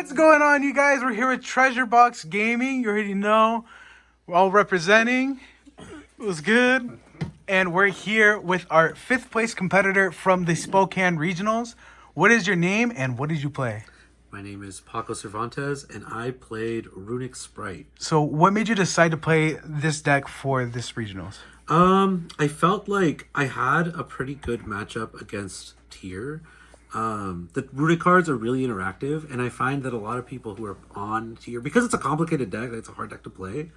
What's going on, you guys? We're here with Treasure Box Gaming. You already know. We're all representing. It was good. And we're here with our 5th place competitor from the Spokane Regionals. What is your name and what did you play? My name is Paco Cervantes, and I played Runick Spright. So what made you decide to play this deck for this Regionals? I felt like I had a pretty good matchup against Tier. The Runick cards are really interactive, and I find that a lot of people who are on Tier, because it's a complicated deck, it's a hard deck to play.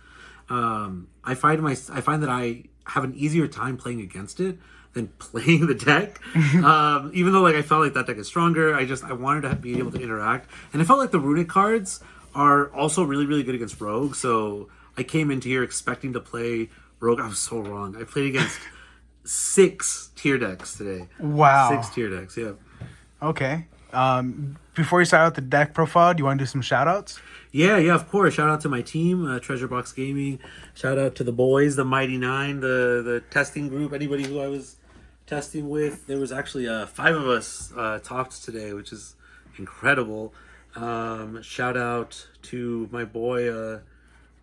I find that I have an easier time playing against it than playing the deck. Even though I felt like that deck is stronger, I wanted to be able to interact, and I felt like the Runick cards are also really, really good against Rogue. So I came into here expecting to play Rogue. I was so wrong. I played against 6 Tier decks today. Wow. 6 Tier decks, yeah. Okay. Before you start out the deck profile, do you want to do some shout outs? Yeah, of course. Shout out to my team, Treasure Box Gaming. Shout out to the boys, the Mighty Nine, the testing group, anybody who I was testing with. There was actually 5 of us talked today, which is incredible. Shout out to my boy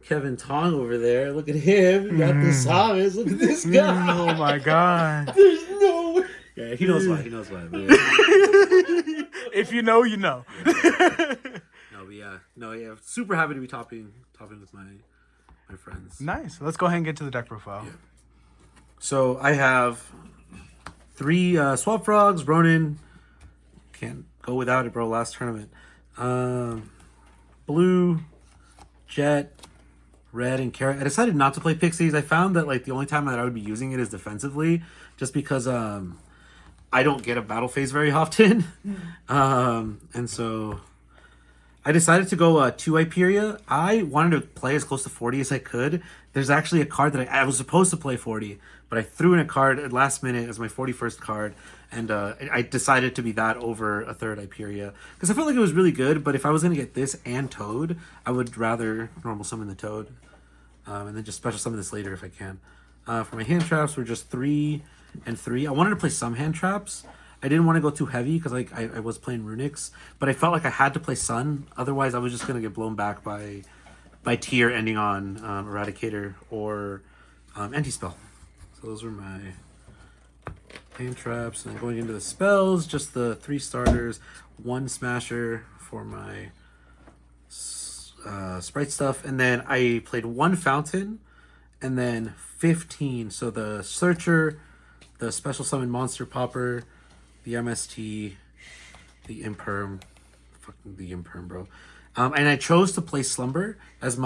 Kevin Tong over there. Look at him. He got the Samus. Look at this guy. Oh my god. There's no way. Yeah, he knows why. He knows why. But yeah. If you know, you know. Yeah. Super happy to be topping with my friends. Nice. Let's go ahead and get to the deck profile. Yeah. So I have 3 Swap Frogs, Ronin. Can't go without it, bro. Last tournament. Blue, Jet, Red, and Carrot. I decided not to play Pixies. I found that the only time that I would be using it is defensively, just because I don't get a battle phase very often. And so I decided to go 2 Hyperia. I wanted to play as close to 40 as I could. There's actually a card that I was supposed to play 40, but I threw in a card at last minute as my 41st card, and I decided to be that over a 3rd Hyperia, because I felt like it was really good, but if I was going to get this and Toad, I would rather normal summon the Toad, and then just special summon this later if I can. For my hand traps, were just 3 and 3. I wanted to play some hand traps. I didn't want to go too heavy because I was playing Runicks, but I felt like I had to play Sun. Otherwise, I was just going to get blown back by Tier ending on Eradicator or Anti-Spell. So those were my hand traps. And going into the spells, just the 3 starters, 1 Smasher for my Sprite stuff. And then I played 1 Fountain and then 15. So the Searcher, the Special Summon Monster Popper, the MST, the Imperm, fucking the Imperm, bro. And I chose to play Slumber as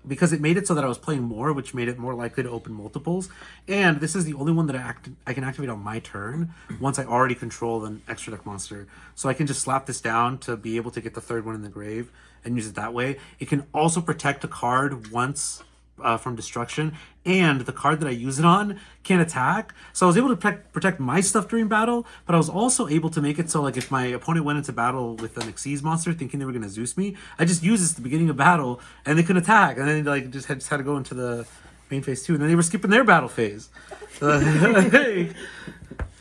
because it made it so that I was playing more, which made it more likely to open multiples. And this is the only one that I can activate on my turn once I already control an extra deck monster. So I can just slap this down to be able to get the 3rd one in the grave and use it that way. It can also protect a card once from destruction, and the card that I use it on can attack. So I was able to protect my stuff during battle, but I was also able to make it so if my opponent went into battle with an Xyz monster thinking they were going to Zeus me, I just used this at the beginning of battle and they couldn't attack, and then they just had to go into the main phase 2, and then they were skipping their battle phase. It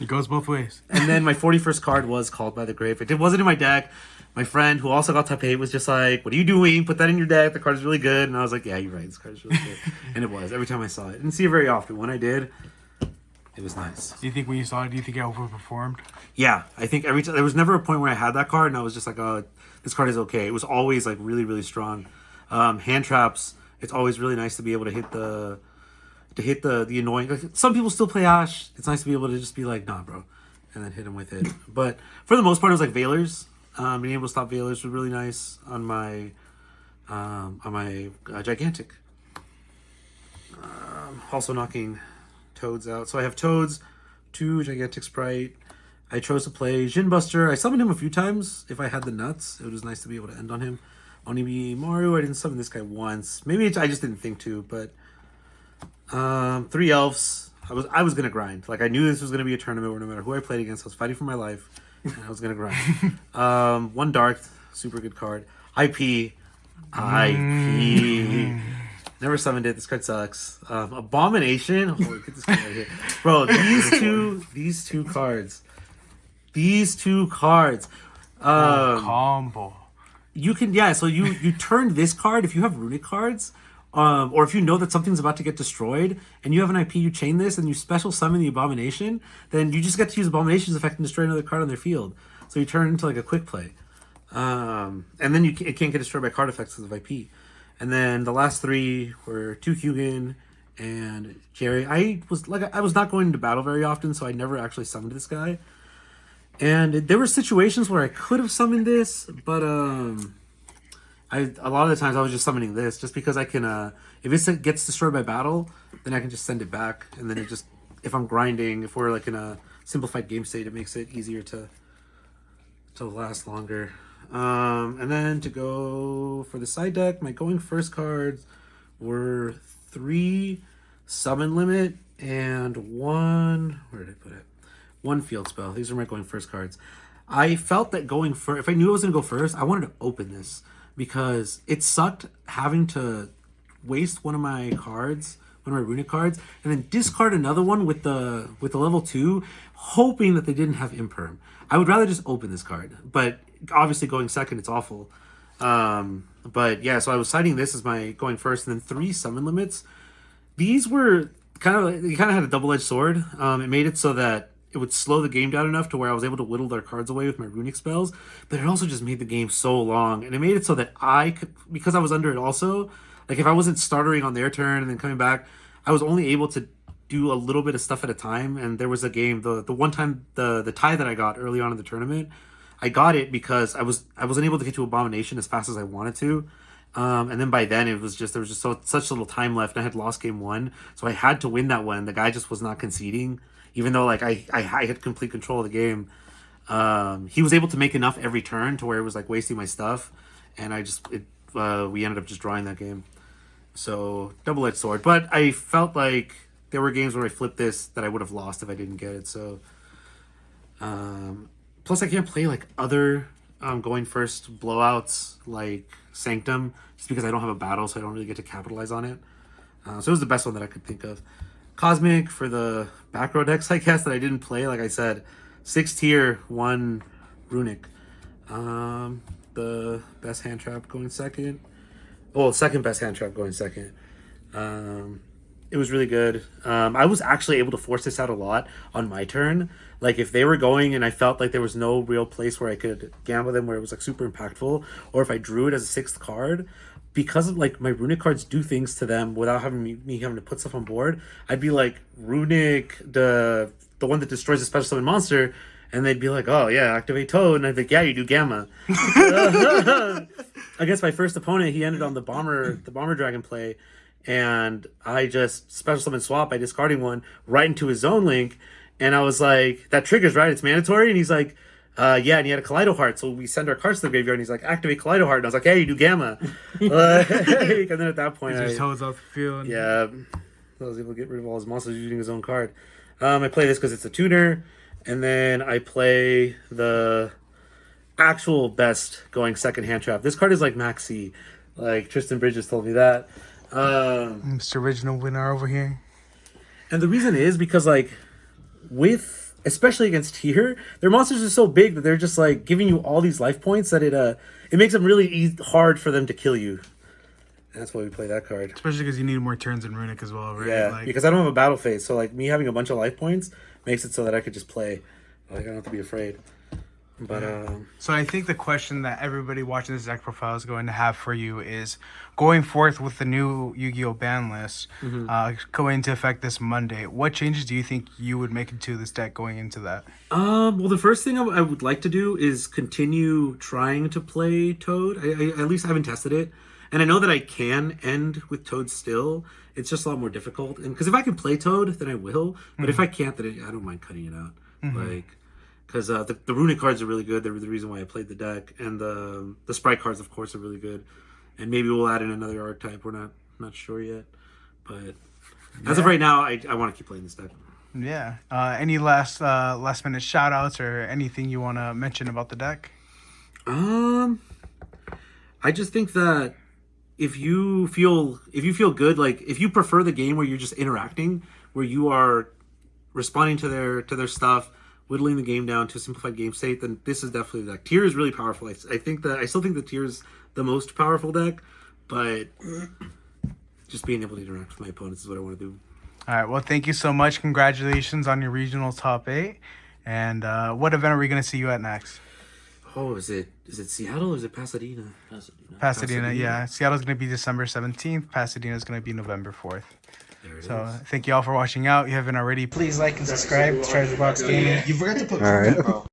goes both ways. And then my 41st card was Called by the Grave. It wasn't in my deck. My friend, who also got top 8, was just like, what are you doing? Put that in your deck. The card is really good. And I was like, yeah, you're right. This card is really good. And it was. Every time I saw it. I didn't see it very often. When I did, it was nice. Do you think when you saw it, do you think it overperformed? Yeah. I think every time. There was never a point where I had that card and I was just like, oh, this card is okay. It was always really, really strong. Hand traps, it's always really nice to be able to hit the annoying. Some people still play Ash. It's nice to be able to just be like, nah, bro. And then hit him with it. But for the most part, it was Veilers. Being able to stop Veilers was really nice on my Gigantic. Also knocking Toads out. So I have Toads, 2 Gigantic Sprite. I chose to play Jin Buster. I summoned him a few times if I had the nuts. It was nice to be able to end on him. Onibi Maru, I didn't summon this guy once. Maybe I just didn't think to, but 3 Elves. I was gonna grind. I knew this was gonna be a tournament where no matter who I played against, I was fighting for my life. And I was gonna grind. 1 Dark, super good card. IP. Never summoned it. This card sucks. Abomination. Oh, look at this card right here, bro. These two cards. Combo. You can, so you turn this card if you have Runick cards, or if you know that something's about to get destroyed and you have an IP, you chain this and you special summon the Abomination, then you just get to use Abomination's effect and destroy another card on their field. So you turn it into like a quick play. And then it can't get destroyed by card effects because of IP. And then the last three were 2 Hugin and Jerry. I was not going into battle very often, so I never actually summoned this guy. And there were situations where I could have summoned this, but a lot of the times I was just summoning this just because I can, if it gets destroyed by battle, then I can just send it back. And then if I'm grinding, if we're like in a simplified game state, it makes it easier to last longer. And then to go for the side deck, my going first cards were 3 summon limit and 1, where did I put it? 1 field spell. These are my going first cards. I felt that going first, if I knew I was going to go first, I wanted to open this because it sucked having to waste one of my cards, one of my Runick cards, and then discard another one with the level 2, hoping that they didn't have imperm. I would rather just open this card, but obviously going second, it's awful. But yeah, so I was citing this as my going first, and then 3 summon limits. These were kind of had a double-edged sword. It made it so that it would slow the game down enough to where I was able to whittle their cards away with my Runick spells, but it also just made the game so long, and it made it so that I could, because I was under it also, like if I wasn't startering on their turn and then coming back, I was only able to do a little bit of stuff at a time. And there was a game, the one time, the tie that I got early on in the tournament, I got it because I wasn't able to get to Abomination as fast as I wanted to. And then by then there was just such little time left. I had lost game 1, so I had to win that one. The guy just was not conceding, even though like I had complete control of the game. He was able to make enough every turn to where it was like wasting my stuff, and we ended up just drawing that game. So double-edged sword, but I felt like there were games where I flipped this that I would have lost if I didn't get it. So plus I can't play like other going first blowouts like Sanctum just because I don't have a battle, so I don't really get to capitalize on it. So it was the best one that I could think of. Cosmic for the back row decks, I guess, that I didn't play. Like I said, 6 tier, 1 Runick. The best hand trap going second. Well, second best hand trap going second. It was really good. I was actually able to force this out a lot on my turn. Like if they were going and I felt like there was no real place where I could gamble them where it was like super impactful, or if I drew it as a 6th card, because of like my Runick cards do things to them without having me having to put stuff on board, I'd be like Runick, the one that destroys a special summon monster, and they'd be like, oh yeah, activate Toad, and I'd be like, yeah, you do Gamma. I guess my first opponent, he ended on the bomber dragon play, and I just special summon swap by discarding one right into his zone link, and I was like, that triggers, right? It's mandatory, and he's like, yeah, and he had a Kaleido Heart, so we send our cards to the graveyard, and he's like, activate Kaleido Heart, and I was like, hey, you do Gamma. And then at that point, his toes off the field. Yeah, I was able to get rid of all his monsters using his own card. I play this because it's a tuner, and then I play the actual best going second hand trap. This card is like Maxi, like Tristan Bridges told me that. Mr. Original Winner over here. And the reason is because like especially against tier, their monsters are so big that they're just like giving you all these life points that it makes it really hard for them to kill you. And that's why we play that card. Especially because you need more turns in Runick as well, right? Yeah, because I don't have a battle phase, so like me having a bunch of life points makes it so that I could just play. Like I don't have to be afraid. But so I think the question that everybody watching this deck profile is going to have for you is going forth with the new Yu-Gi-Oh ban list going into effect this Monday. What changes do you think you would make into this deck going into that? Well, the first thing I would like to do is continue trying to play Toad. I at least haven't tested it, and I know that I can end with Toad still. It's just a lot more difficult, and because if I can play Toad, then I will. But if I can't, then I don't mind cutting it out. Like. Because the Runick cards are really good. They're the reason why I played the deck. And the Sprite cards, of course, are really good. And maybe we'll add in another archetype. We're not sure yet. But as of right now, I want to keep playing this deck. Yeah. Any last minute shout outs or anything you want to mention about the deck? I just think that if you feel good, like if you prefer the game where you're just interacting, where you are responding to their stuff, whittling the game down to a simplified game state, then this is definitely the deck. Tier is really powerful. I still think the Tier is the most powerful deck, but just being able to interact with my opponents is what I want to do. All right. Well, thank you so much. Congratulations on your regional top 8. And what event are we going to see you at next? Oh, is it Seattle or is it Pasadena? Pasadena, yeah. Seattle's going to be December 17th. Pasadena is going to be November 4th. There it So is. thank you all for watching out. If you haven't already, please like and subscribe to Treasure Box Gaming. You forgot to put All right. bro.